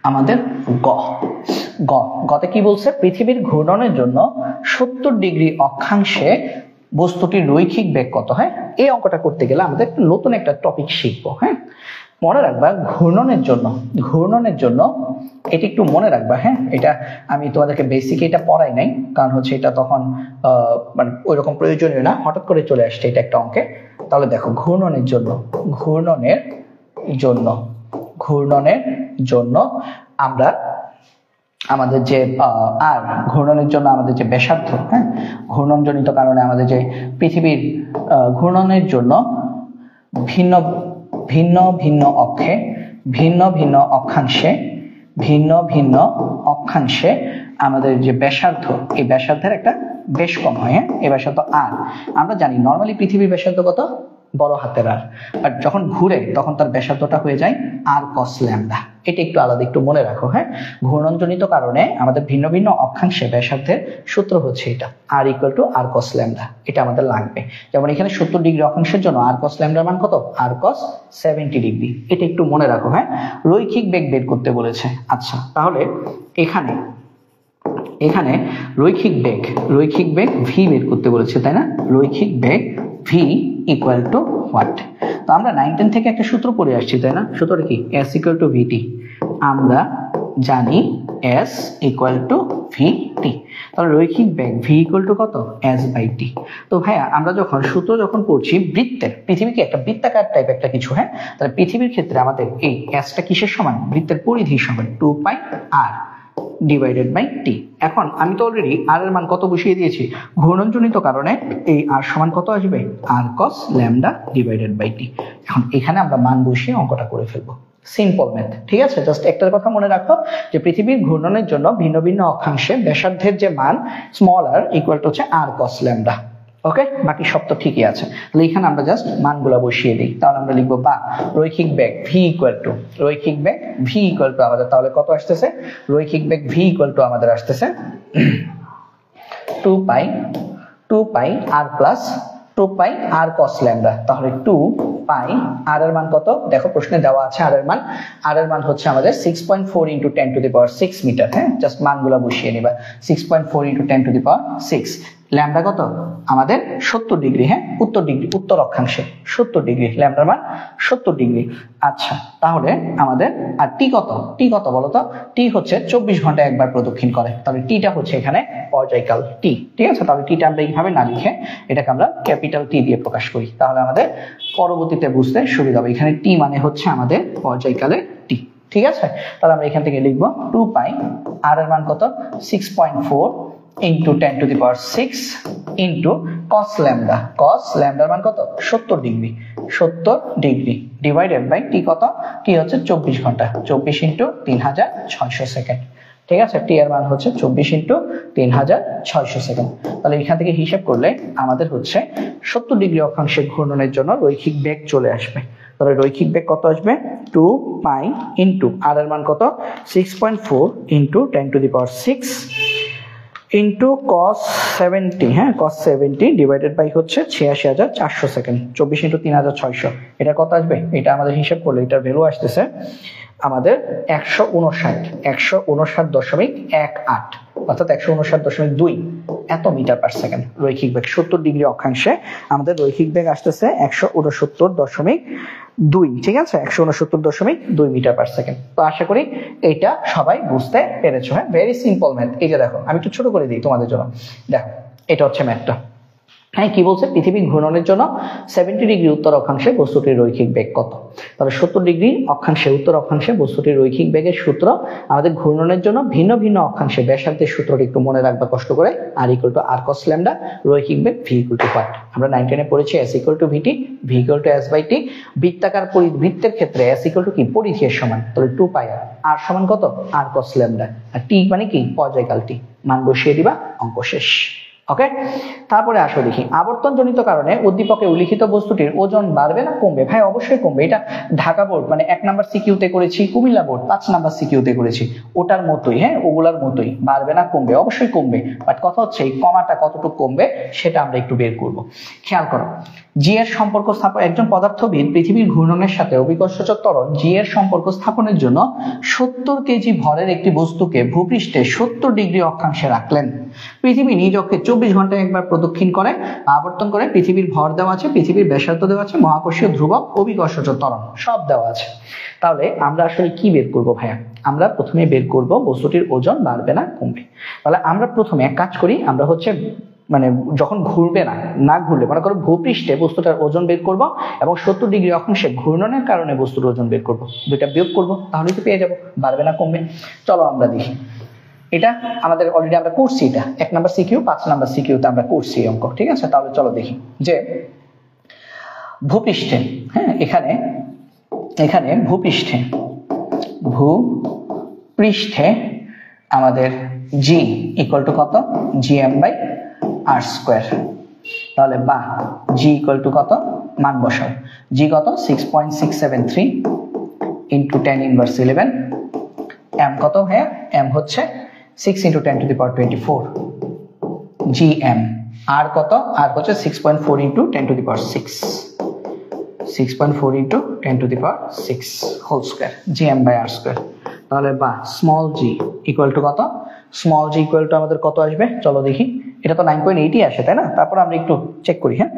আমাদের গ গ গতে কি বলছে, পৃথিবীর ঘূর্ণনের জন্য 70 ডিগ্রি অক্ষাংশে বস্তুটির রৈখিক বেগ কত হয়। এই অঙ্কটা করতে গেলে আমাদের নতুন একটা টপিক শিখবো। হ্যাঁ, মনে রাখবা ঘূর্ণনের জন্য এটা একটু মনে রাখবা। হ্যাঁ, এটা আমি তোমাদেরকে বেসিক এটা পড়াই নাই, কারণ হচ্ছে এটা তখন মানে ওইরকম প্রয়োজনীয় না, হঠাৎ করে চলে আসছে এটা একটা অঙ্কে। তাহলে দেখো ঘূর্ণনের জন্য আমরা আমাদের যে আর ঘূর্ণনের জন্য আমাদের যে ব্যাসার্ধ, হ্যাঁ, ঘূর্ণনজনিত কারণে আমাদের যে পৃথিবীর ঘূর্ণনের জন্য ভিন্ন ভিন্ন অক্ষে ভিন্ন ভিন্ন অক্ষাংশে আমাদের যে ব্যাসার্ধ, এই ব্যাসার্ধের একটা বেশ কম হয়। হ্যাঁ, এই ব্যাসার্ধ আর আমরা জানি নর্মালি পৃথিবীর ব্যাসার্ধ কত, বড় হাতের আর, আর যখন ঘুরে তখন তার ব্যাসার্ধটা হয়ে যায় আর কস ল্যামডা। এটা একটু আলাদা, একটু মনে রাখো। হ্যাঁ, ঘূর্ণনজনিত কারণে আমাদের ভিন্ন ভিন্ন অক্ষাংশে ব্যাসার্ধের সূত্র হচ্ছে এটা R equal to R cos lambda. এটা আমাদের লাগবে। যেমন এখানে 70 ডিগ্রি অক্ষাংশের জন্য আর কস ল্যামডার মান কত, আর কস 70 ডিগ্রি। এটা একটু মনে রাখো। হ্যাঁ, রৈখিক বেগ বের করতে বলেছে। আচ্ছা, তাহলে এখানে রৈখিক বেগ ভি বের করতে বলেছে, তাই না? রৈখিক বেগ ভি ইকুয়াল টু হোয়াট? তো আমরা 9-10 থেকে একটা সূত্র পড়ে আসছি, তাই না? সূত্রটা কি? এস ইকুয়াল টু ভিটি। আমরা জানি এস ইকুয়াল টু ভিটি। তাহলে রৈখিক বেগ ভি ইকুয়াল টু কত, এস বাই টি। তো ভাইয়া আমরা সূত্র যখন পড়ছি বৃত্তের, পৃথিবীকে একটা বৃত্তাকার টাইপ একটা কিছু, হ্যাঁ, তাহলে পৃথিবীর ক্ষেত্রে আমাদের এই এসটা কিসের সমান, বৃত্তের পরিধির সমান 2 পাই আর ডিভাইডেড বাই টি। এখন আমি তো অলরেডি আর এর মান কত বসিয়ে দিয়েছি, ঘূর্ণনজনিত কারণে এই আর সমান কত আসবে, আর cos lambda divided by T. এখন এখানে আমরা মান বসিয়ে অঙ্কটা করে ফেলবো। সিম্পল ম্যাথ, ঠিক আছে? জাস্ট একটার কথা মনে রাখো যে পৃথিবীর ঘূর্ণনের জন্য ভিন্ন ভিন্ন অক্ষাংশে ব্যাসার্ধের যে মান স্মল আর ইকুয়াল টু হচ্ছে আর কস ল্যামডা। ওকে, বাকি সব তো ঠিকই আছে। তাহলে এখানে আমরা জাস্ট মানগুলো বসিয়ে দিই। তাহলে আমরা লিখবো বা রৈখিক বেগ ভি ইকুয়াল টু আমাদের তাহলে কত আসতেছে, রৈখিক বেগ ভি ইকুয়াল টু আমাদের আসতেছে 2 পাই আর প্লাস 2 পাই আর কস ল্যামডা। তাহলে 2 পাই আর এর মান কত, দেখো প্রশ্নে দেওয়া আছে আর এর মান হচ্ছে আমাদের 6.4 × 10⁶ মিটার। হ্যাঁ, জাস্ট মানগুলো বসিয়ে নিবা। 6.4 × 10⁶। ল্যামডা কত আমাদের 70 ডিগ্রি। হ্যাঁ, উত্তর অক্ষাংশে 70 ডিগ্রি, ল্যামডার মান 70 ডিগ্রি। আচ্ছা, তাহলে আমাদের আর টি কত বলতো, টি হচ্ছে 24 ঘন্টায় একবার প্রদক্ষিণ করে। তাহলে টিটা হচ্ছে এখানে পর্যায়কাল টি, ঠিক আছে? তাহলে টিটা আমরা এইভাবে না লিখে এটাকে আমরা ক্যাপিটাল টি দিয়ে প্রকাশ করি, তাহলে আমাদের পরবর্তীতে বুঝতে সুবিধা হবে। এখানে টি মানে হচ্ছে আমাদের পর্যায়কালের টি, ঠিক আছে? তাহলে আমরা এখান থেকে লিখবো 2 পাই আর এর মান কত, 6.4 × 10⁶ ইন্টু কস ল্যামডার মান কত, 70 ডিগ্রি ডিভাইডেড বাই টি কত, টি হচ্ছে 24 ঘন্টা, 24 × 3600 সেকেন্ড। ঠিক আছে, টি এর মান হচ্ছে 24 × 3600 সেকেন্ড। তাহলে এখান থেকে হিসাব করলে আমাদের হচ্ছে 70 ডিগ্রি অক্ষাংশের ঘূর্ণনের জন্য রৈখিক বেগ চলে আসবে। তাহলে রৈখিক বেগ কত আসবে, 2 পাই ইন্টু আর এর মান কত, 6.4 × 10⁶ ইন্টু cos 70। হ্যাঁ, cos 70 ডিভাইডেড বাই হচ্ছে 86400 সেকেন্ড, 24 × 3600। এটা কত আসবে, এটা আমাদের হিসাব করলে এটার ভ্যালু আসতেছে আমাদের 159.18, অর্থাৎ 159.2 এত মিটার পার সেকেন্ড। রৈখিক বেগ 70 ডিগ্রি অক্ষাংশে আমাদের রৈখিক বেগ আসতেছে 169.2, ঠিক আছে? 169.2 মিটার পার সেকেন্ড। তো আশা করি এইটা সবাই বুঝতে পেরেছো। হ্যাঁ, ভেরি সিম্পল ম্যাথ। এই যে দেখো, আমি একটু ছোট করে দিই তোমাদের জন্য। দেখো, এটা হচ্ছে ম্যাথটা। হ্যাঁ, কি বলছে, পৃথিবীর ঘূর্ণনের জন্য 70 ডিগ্রি উত্তর অক্ষাংশে বস্তুটির রৈখিক বেগ কত। তাহলে 70 ডিগ্রি অক্ষাংশে উত্তর অক্ষাংশে বস্তুটির রৈখিক বেগের সূত্র আমাদের ঘূর্ণনের জন্য ভিন্ন ভিন্ন অক্ষাংশে ব্যাসার্ধের সূত্রটি একটু মনে রাখবা কষ্ট করে। R equal to R cos lambda, রৈখিক বেগ ভি ইকুয়াল টু হোয়াট? আমরা 9-10 পড়েছি S equal to VT, V equal to S by T. বৃত্তাকার বৃত্তের ক্ষেত্রে এস ইকুয়াল টু কি, পরিধির সমান। তাহলে 2 পাই আর সমান কত, আর কস ল্যামডা, আর টি মানে কি, পর্যায়কাল টি। মান বসিয়ে দিবা, অঙ্ক শেষ। ওকে, তারপরে আসো দেখি, আবর্তনজনিত কারণে উদ্দীপকে উল্লিখিত বস্তুটির ওজন বাড়বে না কমবে? ভাই অবশ্যই কমবে। এটা ঢাকা বোর্ড মানে 1 নাম্বার সিকিউতে করেছি, কুমিল্লা বোর্ড 5 নাম্বার সিকিউতে করেছি, ওটার মতোই। হ্যাঁ, ওগুলার মতোই। বাড়বে না কমবে? অবশ্যই কমবে। বাট কথা হচ্ছে এই কমাটা কতটুকু কমবে সেটা আমরা একটু বের করব। খেয়াল করো, জি এর সম্পর্ক স্থাপন, একজন পদার্থবিদ পৃথিবীর ঘূর্ণনের সাথে অভিকর্ষজ ত্বরণ জি এর সম্পর্ক স্থাপনের জন্য 70 কেজি ভরের একটি বস্তুকে ভূপৃষ্ঠে 70 ডিগ্রি অক্ষাংশে রাখলেন। পৃথিবী নিজ অক্ষে 24 ঘন্টায় একবার প্রদক্ষিণ করে আবর্তন করে। পৃথিবীর ভর দেওয়া আছে, পৃথিবীর ব্যাসার্ধ দেওয়া আছে, মহাকর্ষীয় ধ্রুবক, অভিকর্ষজ ত্বরণ সব দেওয়া আছে। তাহলে আমরা আসলে কি বের করব ভাইয়া? আমরা প্রথমে বের করব বস্তুটির ওজন বাড়বে না কমবে। তাহলে আমরা প্রথমে এক কাজ করি, আমরা হচ্ছে মানে যখন ঘুরবে না ঘুরলে মনে করো ভূপৃষ্ঠে বস্তুটার ওজন বের করব এবং 70 ডিগ্রি অক্ষাংশে ঘূর্ণনের কারণে বস্তুর ওজন বের করব, দুইটা বিয়োগ করব, তাহলেই তো পেয়ে যাব বাড়বে না কমবে। চলো আমরা দেখি, এটা আমাদের অলরেডি আমরা করছি, এটা 1 নাম্বার সিকিউ 5 নাম্বার সিকিউতে আমরা করছি অঙ্ক, ঠিক আছে? তাহলে চলো দেখি যে ভূপৃষ্ঠে, হ্যাঁ এখানে ভূপৃষ্ঠে আমাদের জি ইকুয়াল টু কত? gm by R square. তাহলে বা জি ইকুয়াল টু কত? মান বসাও, জি কত? 6.673 ইন্টু 10 ইনভার্স 11। এম কত ভাইয়া? এম হচ্ছে 6 into 10 to the power 24 gm। R কত? আর হচ্ছে 6.4 into 10 to the power 6, 6.4 into 10 to the power 6 whole square, gm by R square. তাহলে বা স্মল জি ইকুয়াল টু কত? স্মল জি ইকুয়াল টু আমাদের কত আসবে? চলো দেখি, এটা তো 9.80 আসে তাই না? তারপর আমরা একটু চেক করি, হ্যাঁ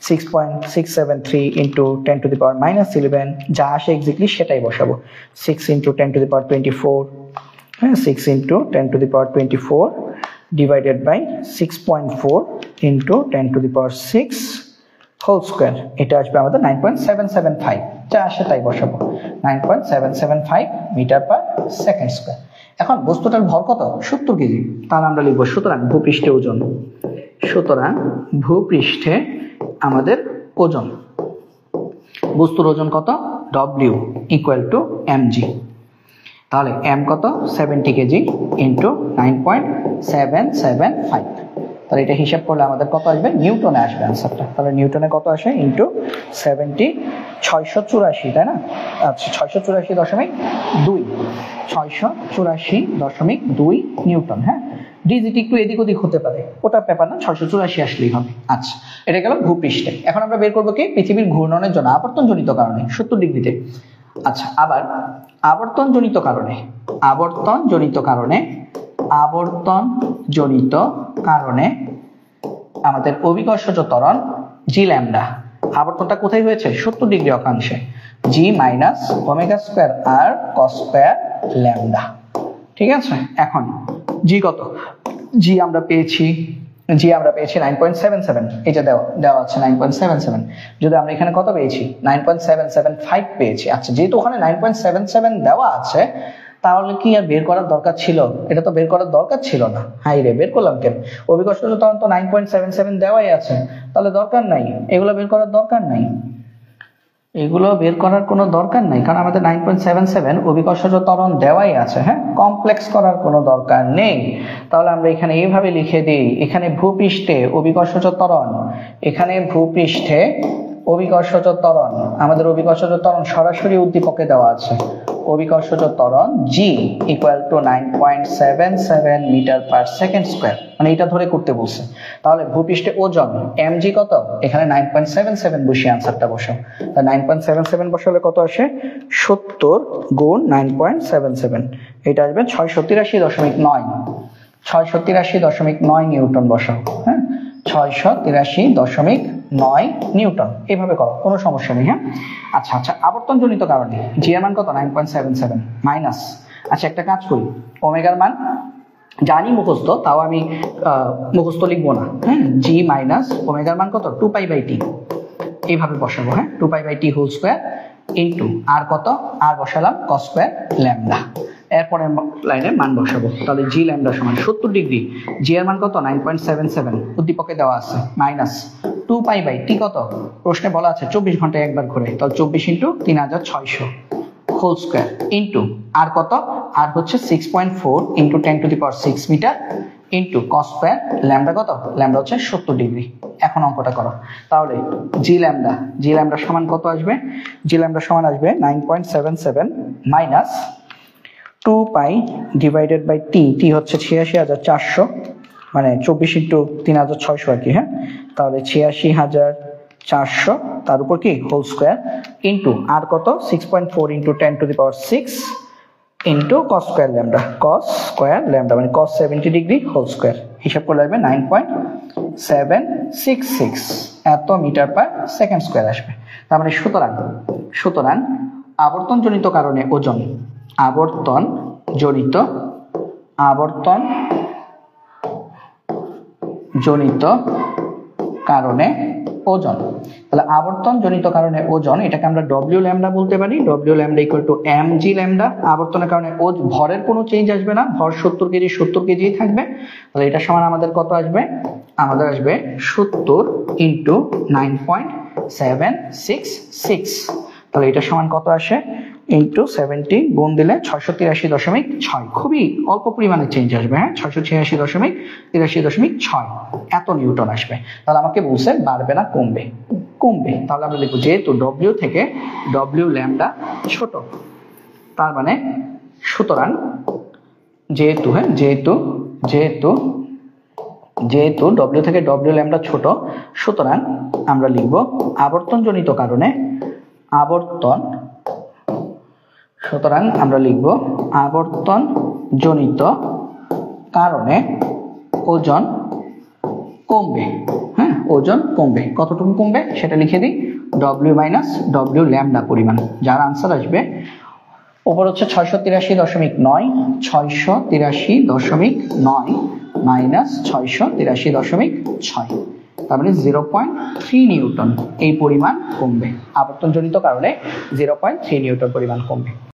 6.673 ইন্টু 10 টু দি পাওয়ার -11, যা আসে এক্স্যাক্টলি সেটাই বসাবো। 6 ইন্টু 10 টু দি পাওয়ার 24, হ্যাঁ 6 into 10 to the power 24 divided by 6.4 into 10 to the power 6 whole square. এটা আসবে আমাদের 9.775, যা আসে তাই বসাবো, 9.775 মিটার পার সেকেন্ড স্কোয়ার। এখন বস্তুটার ভর কত? 70 কেজি। তাহলে আমরা লিখবো সুতরাং ভূপৃষ্ঠে ওজন, সুতরাং ভূপৃষ্ঠে আমাদের ওজন, বস্তুর ওজন কত? W equal to mg। তাহলে m কত? 70 কেজি ইন্টু 9.775। তাহলে এটা হিসাব করলে আমাদের কত আসবে? নিউটনে আসবে আনসারটা। তাহলে নিউটনে কত আসে? ইন্টু 70, 684 তাই না? আচ্ছা 684.2, 684.2 নিউটন। হ্যাঁ ডিজিট একটু এদিক ওদিক হতে পারে, ওটা ব্যাপার না, 684 আসলেই হবে। আচ্ছা এটা গেল ভূপৃষ্ঠে। এখন আমরা বের করবো কি? পৃথিবীর ঘূর্ণনের জন্য আবর্তনজনিত কারণে 70 ডিগ্রিতে। আচ্ছা আবার আবর্তনজনিত কারণে আমাদের অভিকর্ষজ ত্বরণ জি ল্যামডা, আবর্তনটা কোথায় হয়েছে? 70 ডিগ্রি অক্ষাংশে, জি মাইনাস ওমেগা স্কোয়ার আর কস স্কোয়ার ল্যামডা। ঠিক আছে, এখন জি কত? জি আমরা পেয়েছি 9.77, এটা দেওয়া আছে 9.77। যদি আমরা এখানে কত পেয়েছি? 9.775 পেয়েছি। আচ্ছা যেহেতু ওখানে 9.77 দেওয়া আছে, তাহলে কি আর বের করার দরকার ছিল? এটা তো বের করার দরকার ছিল না। হাই রে, বের করলাম কেন? অভিকর্ষজ ত্বরণ তো 9.77 দেওয়াই আছে, তাহলে দরকার নাই, এগুলো বের করার দরকার নাই, এগুলো বের করার কোনো দরকার নাই, কারণ আমাদের 9.77 অভিকর্ষজ ত্বরণ দেওয়াই আছে। হ্যাঁ কমপ্লেক্স করার কোনো দরকার নেই। তাহলে আমরা এখানে এইভাবে লিখে দিই, এখানে ভূপৃষ্ঠে অভিকর্ষজ ত্বরণ, এখানে ভূপৃষ্ঠে অভিকর্ষজ ত্বরণ, আমাদের অভিকর্ষজ ত্বরণ সরাসরি উদ্দীপকে দেওয়া আছে, অভিকর্ষজ ত্বরণ G equal to 9.77 metre per second square, মানে এটা ধরে করতে বলছে। তাহলে ভূপৃষ্ঠে ওজন mg কত? এখানে 9.77 বসিয়ে আনসারটা বসাও। 9.77 বসালে কত আসে? 70 গুণ 9.77, এটা আসবে 683.9 নিউটন বসাও। হ্যাঁ 683.9 নিউটন, এইভাবে করো, কোনো সমস্যা নেই। হ্যাঁ আচ্ছা আবর্তনজনিত কারণে জি এর মান কত? 9.77 মাইনাস, আচ্ছা একটা কাজ করি, ওমেগার মান জানি মুখস্থ, তাও আমি মুখস্থ লিখবো না। হ্যাঁ জি মাইনাস ওমেগার মান কত? 2π/t, এইভাবে বসাবো। হ্যাঁ 2π/t whole square into R কত? আর বসালাম কস স্কোয়ার ল্যামডা। এরপরে লাইনে মান বসাবো, তাহলে জি ল্যামডা সমান 70 ডিগ্রি, জি এর মান কত? 9.77 উদ্দীপকে দেওয়া আছে, মাইনাস 2π/t কত? প্রশ্নে বলা আছে 24 ঘন্টায় একবার ঘোরে, তাহলে 24 into 3600 whole square into R কত? আর হচ্ছে 6.4 into 10 to the power 6 metre into cos square lambda কত? ল্যামডা হচ্ছে 70 ডিগ্রি। এখন অঙ্কটা করো, তাহলে জি ল্যামডা সমান কত আসবে? জি ল্যামডা সমান আসবে 9.77 মাইনাস 2π ডিভাইডেড বাই টি হচ্ছে 86,400, মানে 24 ইন্টু 3600 আর কি। হ্যাঁ তাহলে 86,400 400 তার উপর কি হোল স্কয়ার ইনটু আর কত 6.4 into 10 to the power 6 into cos square lambda মানে cos 70 ডিগ্রি হোল স্কয়ার, হিসাব করলে আসবে 9.766 এত মিটার পার সেকেন্ড স্কয়ার আসবে। তার মানে সুতরাং আবর্তন জনিত কারণে ওজন তাহলে আবর্তন জনিত কারণে ওজন, এটাকে আমরা ডব্লিউ ল্যামডা বলতে পারি। W lambda equal to M G lambda. আবর্তনের কারণে ভরের কোনো চেঞ্জ আসবে না, ভর 70 কেজি 70 কেজি থাকবে। তাহলে এটা সমান আমাদের কত আসবে? আমাদের আসবে 70 ইন্টু 9.766। তাহলে এটা সমান কত আসে? ইন্টু 70 গুণ দিলে 683.6, খুবই অল্প পরিমাণে চেঞ্জ আসবে। হ্যাঁ, 686.83.6 এত নিউটন আসবে। তাহলে আমাকে বলছে বাড়বে না কমবে? কমবে। তাহলে আমরা লিখব যেহেতু ডব্লিউ থেকে ডব্লিউ ল্যামডা ছোট, তার মানে সুতরাং যেহেতু ডব্লিউ থেকে ডব্লিউ ল্যামডা ছোট, সুতরাং আমরা লিখব আবর্তন জনিত কারণে ওজন কমবে। হ্যাঁ, ওজন কমবে। কতটুকু কমবে সেটা লিখে দিই, ডব্লিউ মাইনাস ডব্লিউ ল্যামডা পরিমাণ। যার আনসার আসবে উপর হচ্ছে 683.9, 683.9 মাইনাস 683.6, তার মানে 0.3 নিউটন এই পরিমাণ কমবে। আবর্তন জনিত কারণে 0.3 নিউটন পরিমাণ কমবে।